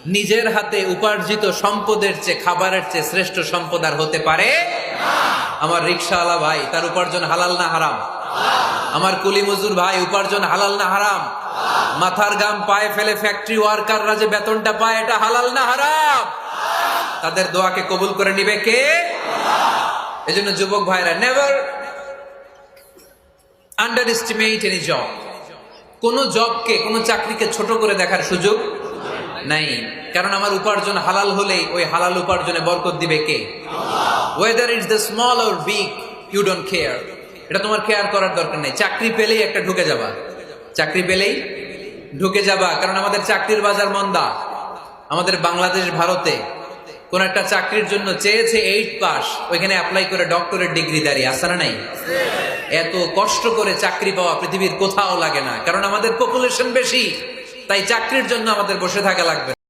নিজের হাতে উপার্জিত সম্পদের চেয়ে, খাবারের চেয়ে শ্রেষ্ঠ সম্পদ আর হতে পারে। আমার রিকশাওয়ালা ভাই, তার উপার্জন হালাল না হারাম? আমার কুলি মজুর ভাই, উপার্জন হালাল না হারাম? মাথার গাম পায়ে ফেলে ফ্যাক্টরি ওয়ার্কাররা যে বেতনটা পায়, এটা হালাল না হারাম? তাদের দোয়াকে কবুল করে নিবে কে? এজন্য যুবক ভাইরা, never under estimate any job. কোন জবকে, কোন চাকরিকে ছোট করে দেখার সুযোগ নাই। কারণ আমার উপার্জন হালাল হলেই ওই হালাল উপার্জনে বরকত দিবে কে? Weather it's the small or big, you don't care. এটা তোমার কেয়ার করার দরকার নেই। চাকরি পেলেই একটা ঢুকে যাবা, চাকরি পেলেই ঢুকে যাবা। কারণ আমাদের চাকরির বাজার মন্দা। আমাদের বাংলাদেশ, ভারতে কোন একটা চাকরির জন্য চেয়েছে 8 পাস, ওইখানে অ্যাপ্লাই করে ডক্টরেট ডিগ্রি দাঁড়িয়ে আসে না নাই? এত কষ্ট করে চাকরি পাওয়া পৃথিবীর কোথাও লাগে না। কারণ আমাদের পপুলেশন বেশি, তাই চাকরির জন্য আমাদের বসে থাকা লাগবে।